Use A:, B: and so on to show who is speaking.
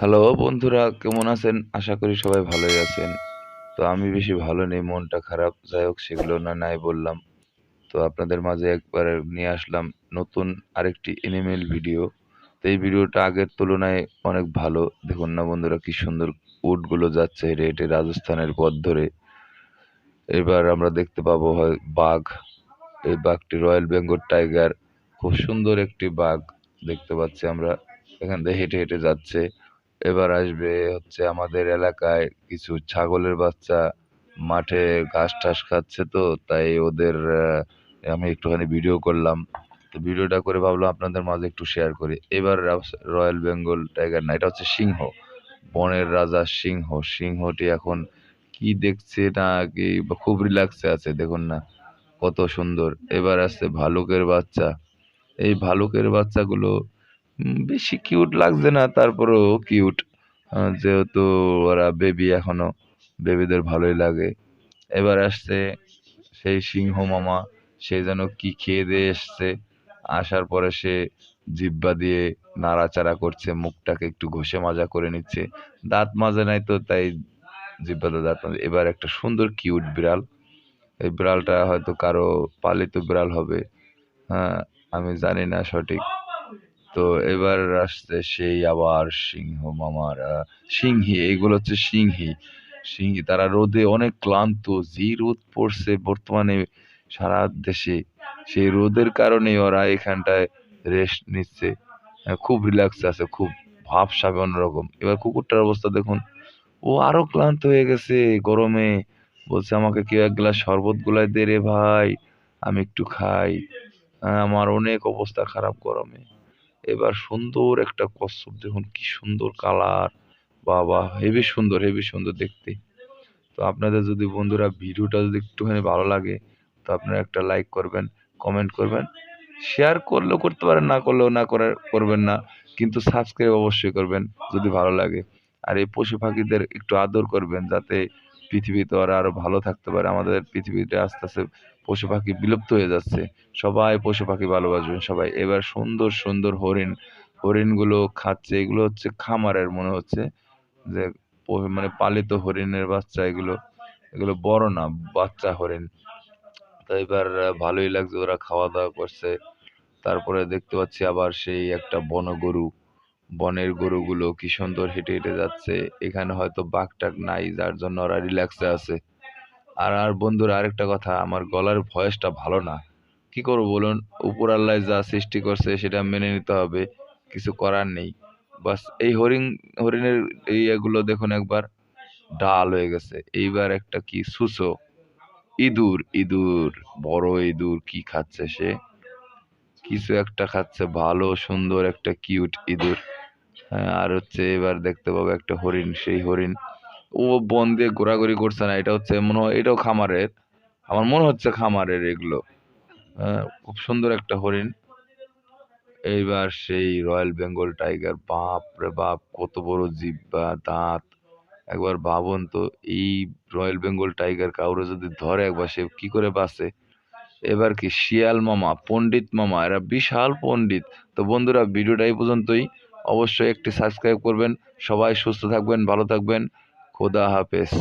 A: Hello বন্ধুরা, কেমন আছেন? আশা করি সবাই ভালোই আছেন। তো আমি বেশি ভালো নেই, মনটা খারাপ। যাই হোক, সেগুলো না নাই বললাম। তো আপনাদের মাঝে একবারে নিয়ে আসলাম নতুন আরেকটি এনিমেল ভিডিও। তো এই ভিডিওটা আগের তুলনায় অনেক ভালো। দেখুন না বন্ধুরা, কি সুন্দর উটগুলো যাচ্ছে হেঁটে হেঁটে রাজস্থানের পথ ধরে। এবার আমরা দেখতে পাবো হয় বাঘ। এই বাঘটি রয়্যাল বেঙ্গল টাইগার। খুব সুন্দর একটি বাঘ দেখতে পাচ্ছি আমরা। এখান থেকে হেঁটে হেঁটে যাচ্ছে। এবার আসবে হচ্ছে আমাদের এলাকায় কিছু ছাগলের বাচ্চা মাঠে ঘাস টাস খাচ্ছে, তো তাই ওদের আমি একটুখানি ভিডিও করলাম। তো ভিডিওটা করে ভাবলাম আপনাদের মাঝে একটু শেয়ার করি। এবার রয়্যাল বেঙ্গল টাইগার না, এটা হচ্ছে সিংহ। বনের রাজা সিংহ। সিংহটি এখন কি দেখছে না কি বা খুব রিল্যাক্সে আছে, দেখুন না কত সুন্দর। এবার আসছে ভালুকের বাচ্চা। এই ভালুকের বাচ্চাগুলো বেশি কিউট লাগছে না, তারপরেও কিউট। যেহেতু ওরা বেবি এখনো, বেবিদের ভালোই লাগে। এবার আসছে সেই সিংহ মামা। সে যেন কি খেয়ে দিয়ে এসছে। আসার পরে সে জিহ্বা দিয়ে নাড়াচাড়া করছে, মুখটাকে একটু ঘষে মাজা করে নিচ্ছে। দাঁত মাজে নাই তো, তাই জিহ্বাতে দাঁত মাজে। এবার একটা সুন্দর কিউট বিড়াল। এই বিড়ালটা হয়তো কারো পালিত বিড়াল হবে। হ্যাঁ, আমি জানি না সঠিক। তো এবার আসছে সেই আবার সিংহ মামার সিংহী। এইগুলো হচ্ছে সিংহী। সিংহী তারা রোদে অনেক ক্লান্ত। যে রোদ পড়ছে বর্তমানে সারা দেশে, সেই রোদের কারণে ওরা এখানটায় রেস্ট নিচ্ছে। খুব রিল্যাক্স আছে, খুব ভাবসাব অন্যরকম। এবার কুকুরটার অবস্থা দেখুন, ও আরো ক্লান্ত হয়ে গেছে গরমে। বলছে আমাকে কেউ এক গ্লাস শরবত গুলাই দে রে ভাই, আমি একটু খাই। আমার অনেক অবস্থা খারাপ গরমে। এবার সুন্দর একটা কচ্ছপ, দেখুন কি সুন্দর কালার। বাবা, হেবি সুন্দর, হেবি সুন্দর দেখতে। তো আপনাদের যদি বন্ধুরা ভিডিওটা যদি একটুখানি ভালো লাগে, তো আপনারা একটা লাইক করবেন, কমেন্ট করবেন, শেয়ার করলেও করতে পারেন, না করলেও না করার করবেন না, কিন্তু সাবস্ক্রাইব অবশ্যই করবেন যদি ভালো লাগে। আর এই পশু পাখিদের একটু আদর করবেন, যাতে পৃথিবীতে ওরা আরো ভালো থাকতে পারে। আমাদের পৃথিবীতে আস্তে আস্তে পশু পাখি বিলুপ্ত হয়ে যাচ্ছে। সবাই পশু পাখি ভালোবাসবেন সবাই। এবার সুন্দর সুন্দর হরিণ। হরিণগুলো খাচ্ছে। এগুলো হচ্ছে খামারের মনে হচ্ছে, যে মানে পালিত হরিণের বাচ্চা এগুলো। এগুলো বড় না, বাচ্চা হরিণ। তো এবার ভালোই লাগছে, ওরা খাওয়া দাওয়া করছে। তারপরে দেখতে পাচ্ছি আবার সেই একটা বনগরু। বনের গরুগুলো কি সুন্দর হেঁটে হেঁটে যাচ্ছে। এখানে হয়তো বাঘ টাঘ নাই, যার জন্য ওরা রিল্যাক্সে আছে। আর আর বন্ধুরা, আরেকটা কথা, আমার গলার ভয়েসটা ভালো না। কি করবো বলুন? উপর আল্লাহ যা সৃষ্টি করছে সেটা মেনে নিতে হবে, কিছু করার নেই। বাস এই হরিণের এই এগুলো দেখুন একবার, ডাল হয়ে গেছে। এইবার একটা কি সুসো ইঁদুর। ইঁদুর, বড় ইঁদুর কি খাচ্ছে সে? কিছু একটা খাচ্ছে, ভালো সুন্দর একটা কিউট ইঁদুর। হ্যাঁ, আর হচ্ছে এবার দেখতে পাবো একটা হরিণ। সেই হরিণ ও বন দিয়ে ঘোরাঘুরি করছে না, এটা হচ্ছে মনে হয় এটাও খামারের। আমার মনে হচ্ছে খামারের এগুলো। হ্যাঁ, খুব সুন্দর একটা হরিণ। এইবার সেই রয়্যাল বেঙ্গল টাইগার। বাপ রে বাপ, কত বড় জিহ্বা, দাঁত। একবার ভাবুন তো, এই রয়্যাল বেঙ্গল টাইগার কাউরে যদি ধরে একবার, সে কি করে বাঁচে? এবার কি শিয়াল মামা, পণ্ডিত মামা, এরা বিশাল পণ্ডিত। তো বন্ধুরা, ভিডিওটা এই পর্যন্তই। অবশ্যই একটি সাবস্ক্রাইব করবেন। সবাই সুস্থ থাকবেন, ভালো থাকবেন। খোদা হাফেজ।